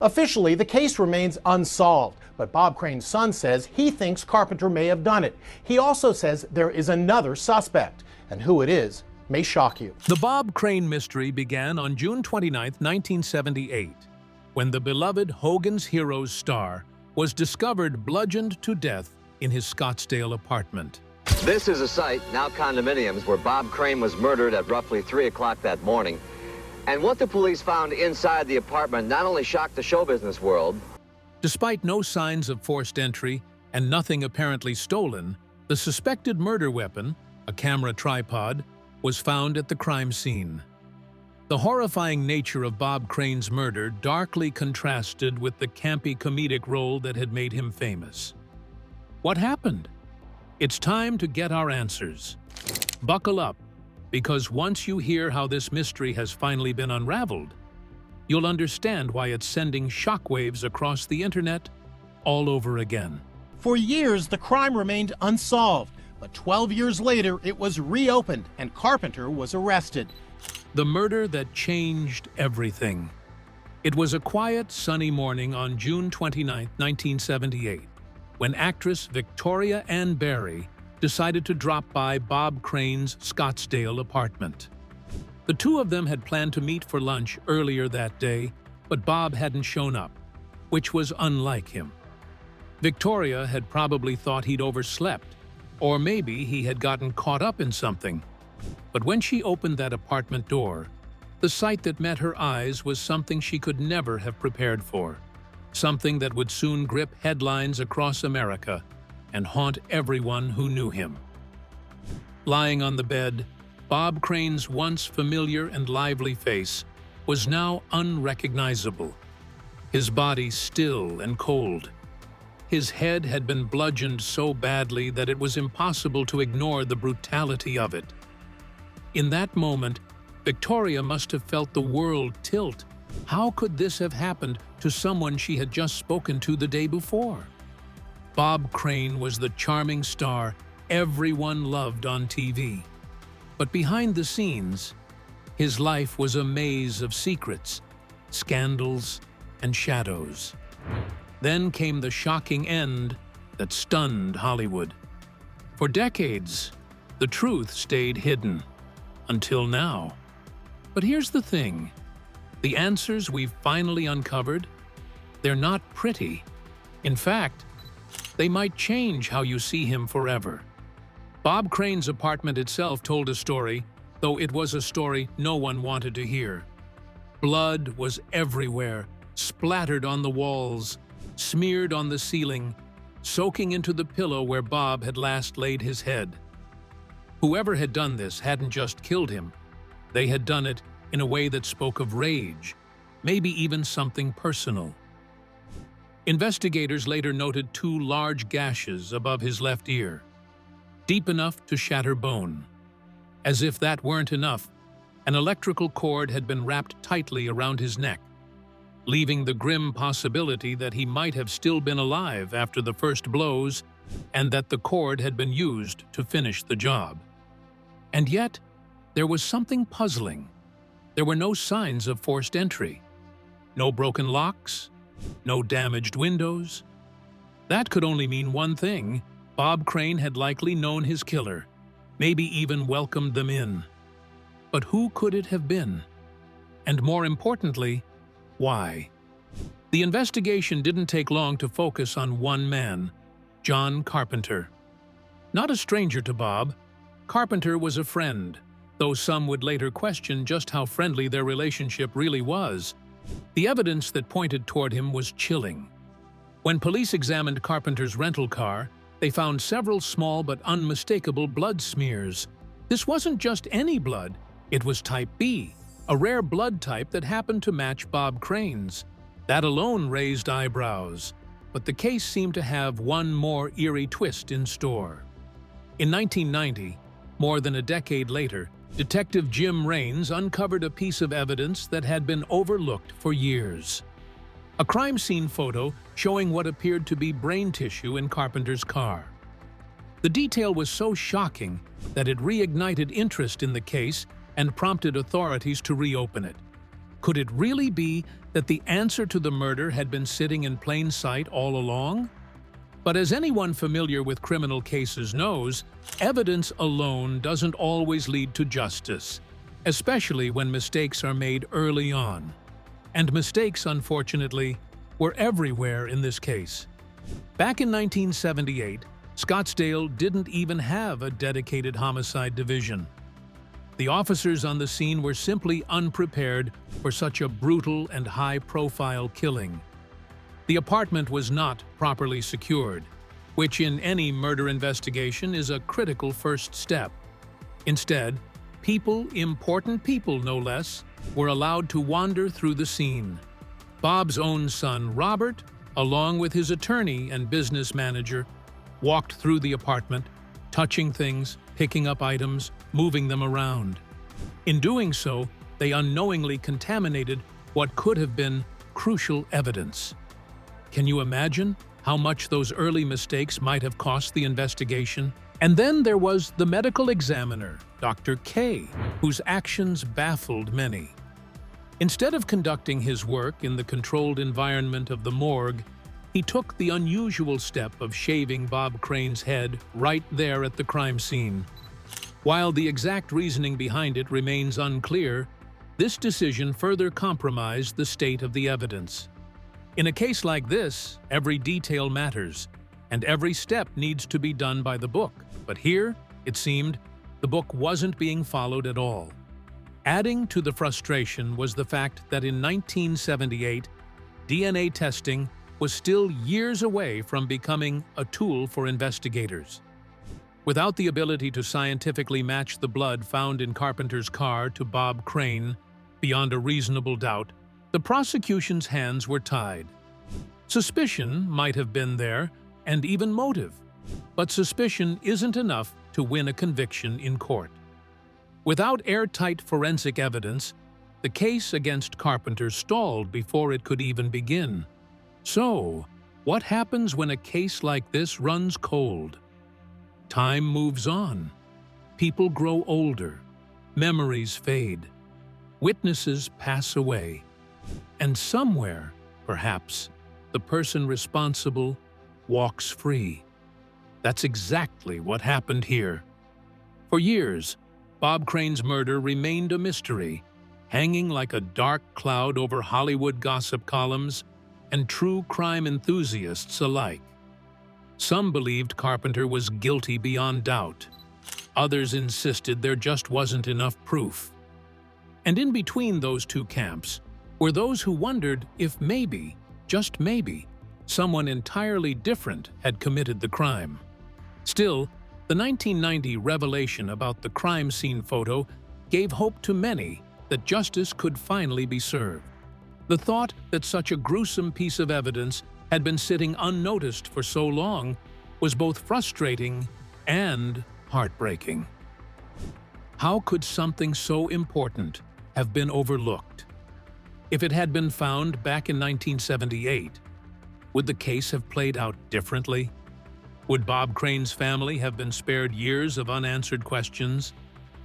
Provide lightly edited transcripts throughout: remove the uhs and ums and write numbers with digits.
Officially, the case remains unsolved, but Bob Crane's son says he thinks Carpenter may have done it. He also says there is another suspect, and who it is may shock you. The Bob Crane mystery began on June 29, 1978, when the beloved Hogan's Heroes star was discovered bludgeoned to death in his Scottsdale apartment. This is a site, now condominiums, where Bob Crane was murdered at roughly 3 o'clock that morning. And what the police found inside the apartment not only shocked the show business world. Despite no signs of forced entry and nothing apparently stolen, the suspected murder weapon, a camera tripod, was found at the crime scene. The horrifying nature of Bob Crane's murder darkly contrasted with the campy comedic role that had made him famous. What happened? It's time to get our answers. Buckle up, because once you hear how this mystery has finally been unraveled, you'll understand why it's sending shockwaves across the internet all over again. For years, the crime remained unsolved, but 12 years later, it was reopened and Carpenter was arrested. The murder that changed everything. It was a quiet, sunny morning on June 29, 1978, when actress Victoria Ann Barry decided to drop by Bob Crane's Scottsdale apartment. The two of them had planned to meet for lunch earlier that day, but Bob hadn't shown up, which was unlike him. Victoria had probably thought he'd overslept, or maybe he had gotten caught up in something. But when she opened that apartment door, the sight that met her eyes was something she could never have prepared for, something that would soon grip headlines across America and haunt everyone who knew him. Lying on the bed, Bob Crane's once familiar and lively face was now unrecognizable. His body still and cold. His head had been bludgeoned so badly that it was impossible to ignore the brutality of it. In that moment, Victoria must have felt the world tilt. How could this have happened to someone she had just spoken to the day before? Bob Crane was the charming star everyone loved on TV. But behind the scenes, his life was a maze of secrets, scandals, and shadows. Then came the shocking end that stunned Hollywood. For decades, the truth stayed hidden, until now. But here's the thing. The answers we've finally uncovered, they're not pretty. In fact, they might change how you see him forever. Bob Crane's apartment itself told a story, though it was a story no one wanted to hear. Blood was everywhere, splattered on the walls, smeared on the ceiling, soaking into the pillow where Bob had last laid his head. Whoever had done this hadn't just killed him. They had done it in a way that spoke of rage, maybe even something personal. Investigators later noted 2 large gashes above his left ear, deep enough to shatter bone. As if that weren't enough, an electrical cord had been wrapped tightly around his neck, leaving the grim possibility that he might have still been alive after the first blows and that the cord had been used to finish the job. And yet, there was something puzzling. There were no signs of forced entry. No broken locks, no damaged windows. That could only mean one thing. Bob Crane had likely known his killer, maybe even welcomed them in. But who could it have been? And more importantly, why? The investigation didn't take long to focus on one man, John Carpenter. Not a stranger to Bob, Carpenter was a friend, though some would later question just how friendly their relationship really was. The evidence that pointed toward him was chilling. When police examined Carpenter's rental car, they found several small but unmistakable blood smears. This wasn't just any blood, it was type B, a rare blood type that happened to match Bob Crane's. That alone raised eyebrows, but the case seemed to have one more eerie twist in store. In 1990, more than a decade later, Detective Jim Raines uncovered a piece of evidence that had been overlooked for years. A crime scene photo showing what appeared to be brain tissue in Carpenter's car. The detail was so shocking that it reignited interest in the case and prompted authorities to reopen it. Could it really be that the answer to the murder had been sitting in plain sight all along? But as anyone familiar with criminal cases knows, evidence alone doesn't always lead to justice, especially when mistakes are made early on. And mistakes, unfortunately, were everywhere in this case. Back in 1978, Scottsdale didn't even have a dedicated homicide division. The officers on the scene were simply unprepared for such a brutal and high-profile killing. The apartment was not properly secured, which in any murder investigation is a critical first step. Instead, important people no less, were allowed to wander through the scene. Bob's own son, Robert, along with his attorney and business manager, walked through the apartment, touching things, picking up items, moving them around. In doing so, they unknowingly contaminated what could have been crucial evidence. Can you imagine how much those early mistakes might have cost the investigation? And then there was the medical examiner, Dr. K, whose actions baffled many. Instead of conducting his work in the controlled environment of the morgue, he took the unusual step of shaving Bob Crane's head right there at the crime scene. While the exact reasoning behind it remains unclear, this decision further compromised the state of the evidence. In a case like this, every detail matters, and every step needs to be done by the book. But here, it seemed, the book wasn't being followed at all. Adding to the frustration was the fact that in 1978, DNA testing was still years away from becoming a tool for investigators. Without the ability to scientifically match the blood found in Carpenter's car to Bob Crane, beyond a reasonable doubt, the prosecution's hands were tied. Suspicion might have been there, and even motive, but suspicion isn't enough to win a conviction in court. Without airtight forensic evidence, the case against Carpenter stalled before it could even begin. So, what happens when a case like this runs cold? Time moves on. People grow older. Memories fade. Witnesses pass away. And somewhere, perhaps, the person responsible walks free. That's exactly what happened here. For years, Bob Crane's murder remained a mystery, hanging like a dark cloud over Hollywood gossip columns and true crime enthusiasts alike. Some believed Carpenter was guilty beyond doubt. Others insisted there just wasn't enough proof. And in between those two camps were those who wondered if maybe, just maybe, someone entirely different had committed the crime. Still, the 1990 revelation about the crime scene photo gave hope to many that justice could finally be served. The thought that such a gruesome piece of evidence had been sitting unnoticed for so long was both frustrating and heartbreaking. How could something so important have been overlooked? If it had been found back in 1978, would the case have played out differently? Would Bob Crane's family have been spared years of unanswered questions?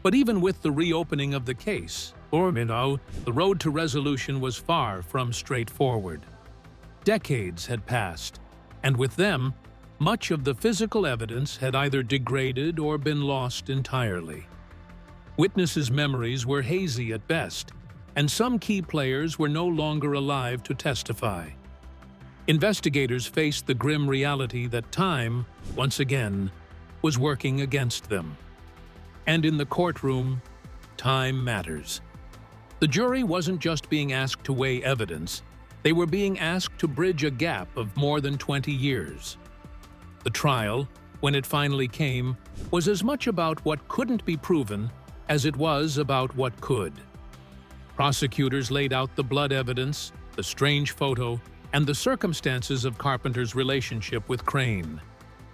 But even with the reopening of the case, the road to resolution was far from straightforward. Decades had passed, and with them, much of the physical evidence had either degraded or been lost entirely. Witnesses' memories were hazy at best, and some key players were no longer alive to testify. Investigators faced the grim reality that time, once again, was working against them. And in the courtroom, time matters. The jury wasn't just being asked to weigh evidence, they were being asked to bridge a gap of more than 20 years. The trial, when it finally came, was as much about what couldn't be proven as it was about what could. Prosecutors laid out the blood evidence, the strange photo, and the circumstances of Carpenter's relationship with Crane.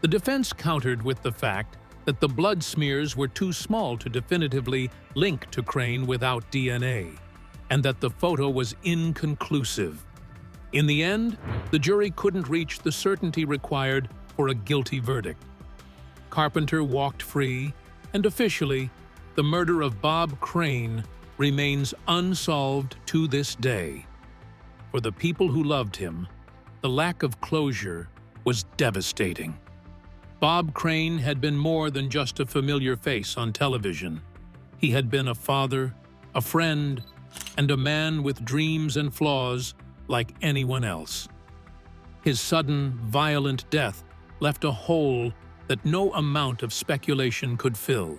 The defense countered with the fact that the blood smears were too small to definitively link to Crane without DNA, and that the photo was inconclusive. In the end, the jury couldn't reach the certainty required for a guilty verdict. Carpenter walked free, and officially, the murder of Bob Crane remains unsolved to this day. For the people who loved him, the lack of closure was devastating. Bob Crane had been more than just a familiar face on television. He had been a father, a friend, and a man with dreams and flaws like anyone else. His sudden, violent death left a hole that no amount of speculation could fill.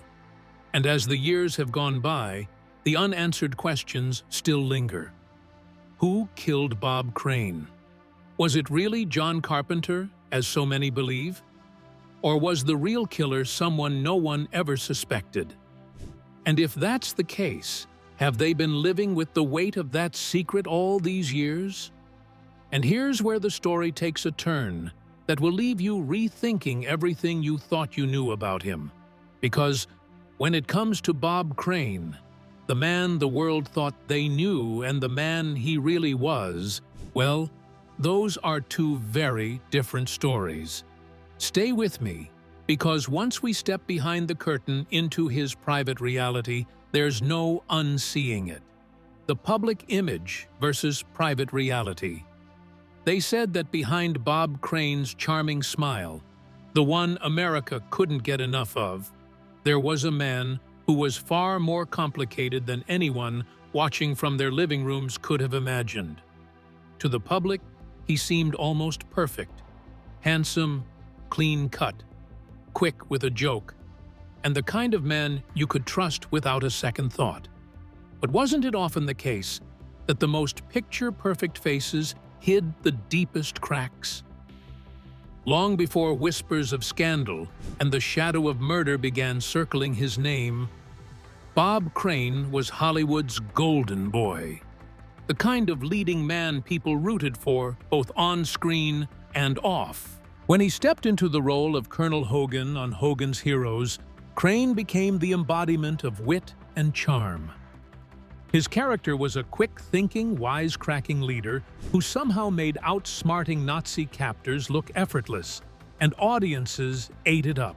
And as the years have gone by, the unanswered questions still linger. Who killed Bob Crane? Was it really John Carpenter, as so many believe? Or was the real killer someone no one ever suspected? And if that's the case, have they been living with the weight of that secret all these years? And here's where the story takes a turn that will leave you rethinking everything you thought you knew about him. Because when it comes to Bob Crane, the man the world thought they knew and the man he really was, well, those are two very different stories. Stay with me, because once we step behind the curtain into his private reality, there's no unseeing it. The public image versus private reality. They said that behind Bob Crane's charming smile, the one America couldn't get enough of, there was a man who was far more complicated than anyone watching from their living rooms could have imagined. To the public, he seemed almost perfect, handsome, clean-cut, quick with a joke, and the kind of man you could trust without a second thought. But wasn't it often the case that the most picture-perfect faces hid the deepest cracks? Long before whispers of scandal and the shadow of murder began circling his name, Bob Crane was Hollywood's golden boy, the kind of leading man people rooted for both on screen and off. When he stepped into the role of Colonel Hogan on Hogan's Heroes, Crane became the embodiment of wit and charm. His character was a quick-thinking, wisecracking leader who somehow made outsmarting Nazi captors look effortless, and audiences ate it up.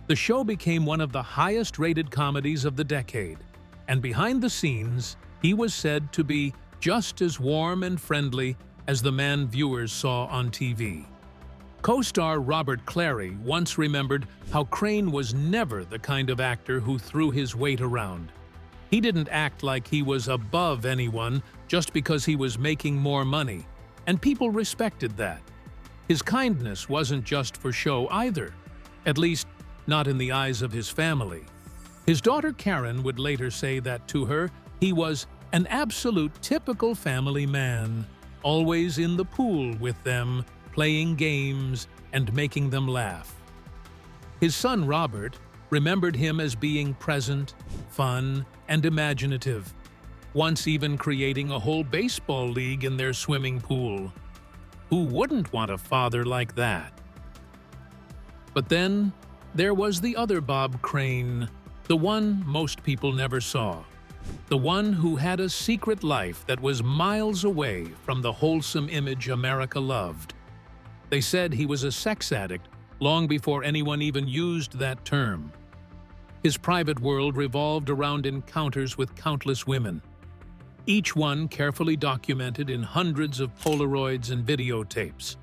The show became one of the highest-rated comedies of the decade, and behind the scenes, he was said to be just as warm and friendly as the man viewers saw on TV. Co-star Robert Clary once remembered how Crane was never the kind of actor who threw his weight around. He didn't act like he was above anyone just because he was making more money, and people respected that. His kindness wasn't just for show either, at least not in the eyes of his family. His daughter Karen would later say that to her, he was an absolute typical family man, always in the pool with them, playing games and making them laugh. His son Robert remembered him as being present, fun, and imaginative, once even creating a whole baseball league in their swimming pool. Who wouldn't want a father like that? But then there was the other Bob Crane, the one most people never saw, the one who had a secret life that was miles away from the wholesome image America loved. They said he was a sex addict long before anyone even used that term. His private world revolved around encounters with countless women, each one carefully documented in hundreds of Polaroids and videotapes.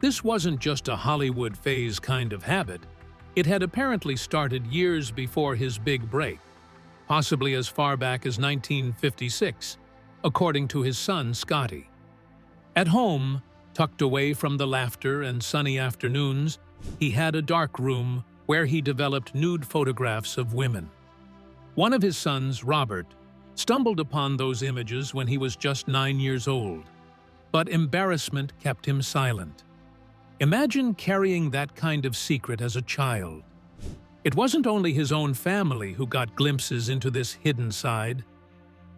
This wasn't just a Hollywood phase kind of habit. It had apparently started years before his big break, possibly as far back as 1956, according to his son Scotty. At home, tucked away from the laughter and sunny afternoons, he had a dark room where he developed nude photographs of women. One of his sons, Robert, stumbled upon those images when he was just 9 years old, but embarrassment kept him silent. Imagine carrying that kind of secret as a child. It wasn't only his own family who got glimpses into this hidden side.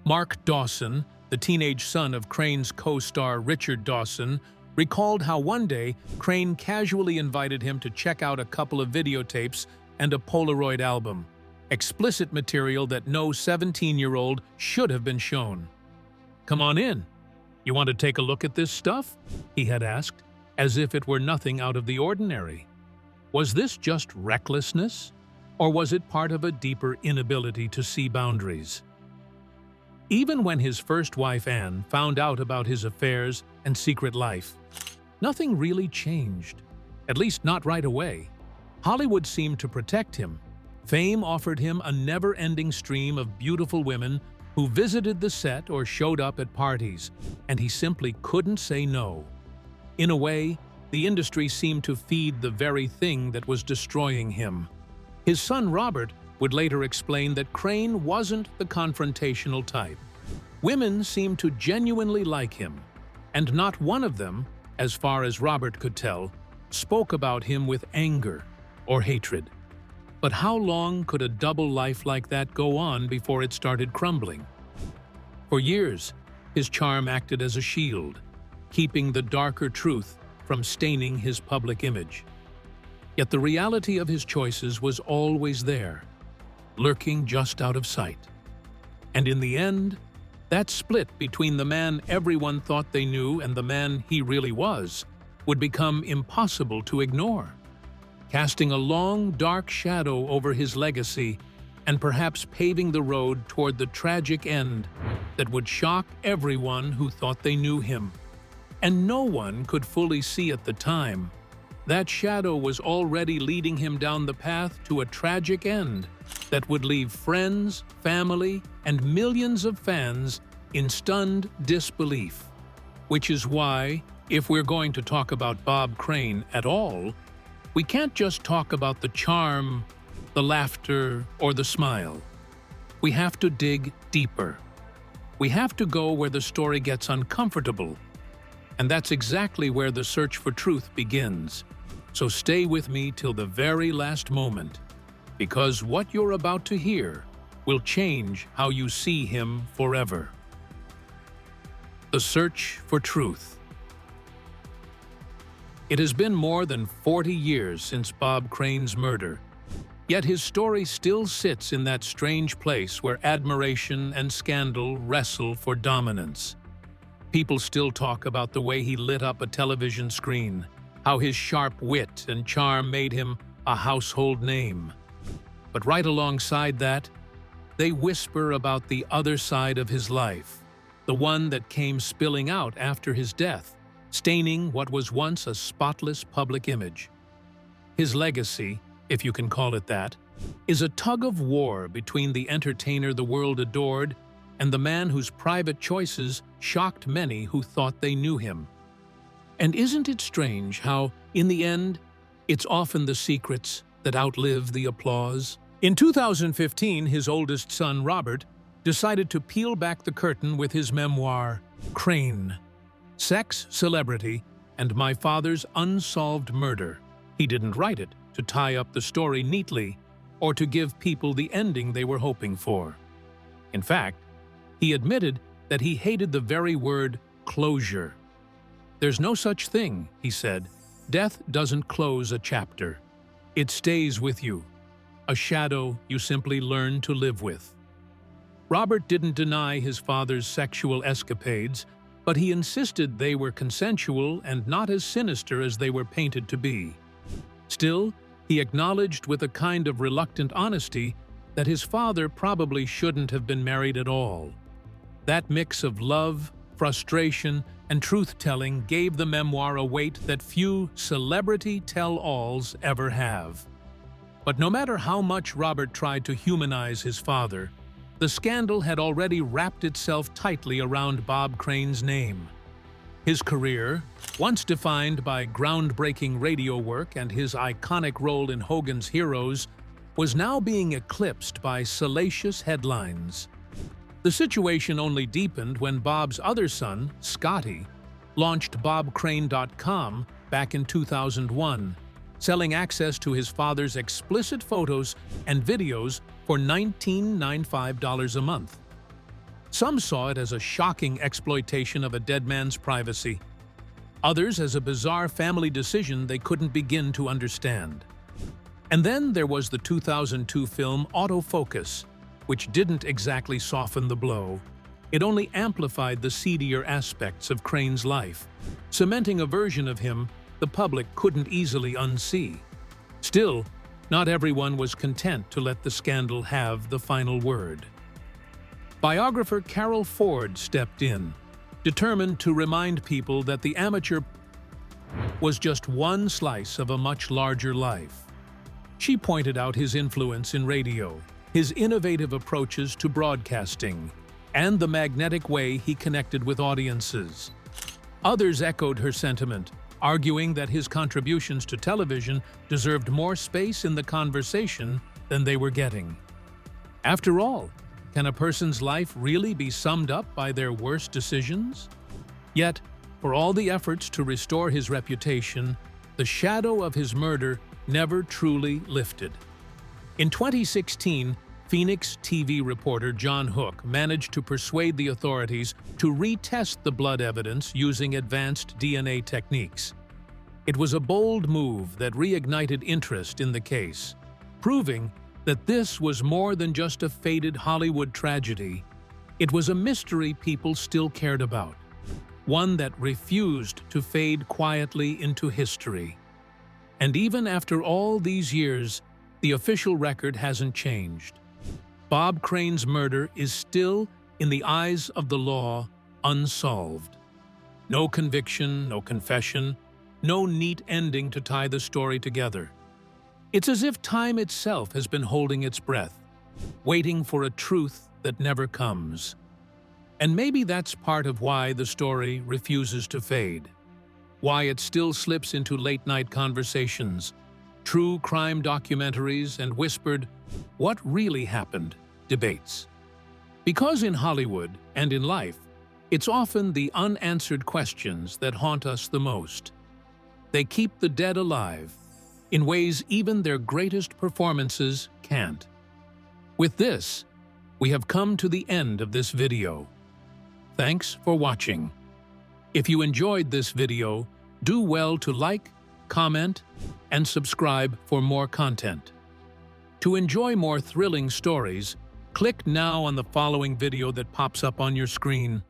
Mark Dawson, the teenage son of Crane's co-star Richard Dawson, recalled how one day Crane casually invited him to check out a couple of videotapes and a Polaroid album, explicit material that no 17-year-old should have been shown. "Come on in. You want to take a look at this stuff?" he had asked, as if it were nothing out of the ordinary. Was this just recklessness, or was it part of a deeper inability to see boundaries? Even when his first wife, Anne, found out about his affairs and secret life, nothing really changed, at least not right away. Hollywood seemed to protect him. Fame offered him a never-ending stream of beautiful women who visited the set or showed up at parties, and he simply couldn't say no. In a way, the industry seemed to feed the very thing that was destroying him. His son Robert would later explain that Crane wasn't the confrontational type. Women seemed to genuinely like him, and not one of them, as far as Robert could tell, spoke about him with anger or hatred. But how long could a double life like that go on before it started crumbling? For years, his charm acted as a shield, keeping the darker truth from staining his public image. Yet the reality of his choices was always there, lurking just out of sight. And in the end, that split between the man everyone thought they knew and the man he really was would become impossible to ignore, casting a long, dark shadow over his legacy and perhaps paving the road toward the tragic end that would shock everyone who thought they knew him. And no one could fully see at the time. That shadow was already leading him down the path to a tragic end that would leave friends, family, and millions of fans in stunned disbelief. Which is why, if we're going to talk about Bob Crane at all, we can't just talk about the charm, the laughter, or the smile. We have to dig deeper. We have to go where the story gets uncomfortable. And that's exactly where the search for truth begins. So stay with me till the very last moment, because what you're about to hear will change how you see him forever. The search for truth. It has been more than 40 years since Bob Crane's murder, yet his story still sits in that strange place where admiration and scandal wrestle for dominance. People still talk about the way he lit up a television screen, how his sharp wit and charm made him a household name. But right alongside that, they whisper about the other side of his life, the one that came spilling out after his death, staining what was once a spotless public image. His legacy, if you can call it that, is a tug-of-war between the entertainer the world adored and the man whose private choices shocked many who thought they knew him. And isn't it strange how, in the end, it's often the secrets that outlive the applause? In 2015, his oldest son, Robert, decided to peel back the curtain with his memoir, Crane: Sex, Celebrity, and My Father's Unsolved Murder. He didn't write it to tie up the story neatly or to give people the ending they were hoping for. In fact, he admitted that he hated the very word closure. There's no such thing, he said. Death doesn't close a chapter. It stays with you, a shadow you simply learn to live with. Robert didn't deny his father's sexual escapades, but he insisted they were consensual and not as sinister as they were painted to be. Still, he acknowledged with a kind of reluctant honesty that his father probably shouldn't have been married at all. That mix of love, frustration, and truth-telling gave the memoir a weight that few celebrity tell-alls ever have. But no matter how much Robert tried to humanize his father, the scandal had already wrapped itself tightly around Bob Crane's name. His career, once defined by groundbreaking radio work and his iconic role in Hogan's Heroes, was now being eclipsed by salacious headlines. The situation only deepened when Bob's other son, Scotty, launched bobcrane.com back in 2001, selling access to his father's explicit photos and videos for $19.95 a month. Some saw it as a shocking exploitation of a dead man's privacy. Others as a bizarre family decision they couldn't begin to understand. And then there was the 2002 film Autofocus, which didn't exactly soften the blow. It only amplified the seedier aspects of Crane's life, cementing a version of him the public couldn't easily unsee. Still, not everyone was content to let the scandal have the final word. Biographer Carol Ford stepped in, determined to remind people that the amateur was just one slice of a much larger life. She pointed out his influence in radio, his innovative approaches to broadcasting, and the magnetic way he connected with audiences. Others echoed her sentiment, arguing that his contributions to television deserved more space in the conversation than they were getting. After all, can a person's life really be summed up by their worst decisions? Yet, for all the efforts to restore his reputation, the shadow of his murder never truly lifted. In 2016, Phoenix TV reporter John Hook managed to persuade the authorities to retest the blood evidence using advanced DNA techniques. It was a bold move that reignited interest in the case, proving that this was more than just a faded Hollywood tragedy. It was a mystery people still cared about, one that refused to fade quietly into history. And even after all these years, the official record hasn't changed. Bob Crane's murder is still, in the eyes of the law, unsolved. No conviction, no confession, no neat ending to tie the story together. It's as if time itself has been holding its breath, waiting for a truth that never comes. And maybe that's part of why the story refuses to fade, why it still slips into late-night conversations, true crime documentaries, and whispered, "What really happened?" debates. Because in Hollywood and in life, it's often the unanswered questions that haunt us the most. They keep the dead alive in ways even their greatest performances can't. With this, we have come to the end of this video. Thanks for watching. If you enjoyed this video, do well to like, comment, and subscribe for more content. To enjoy more thrilling stories, click now on the following video that pops up on your screen.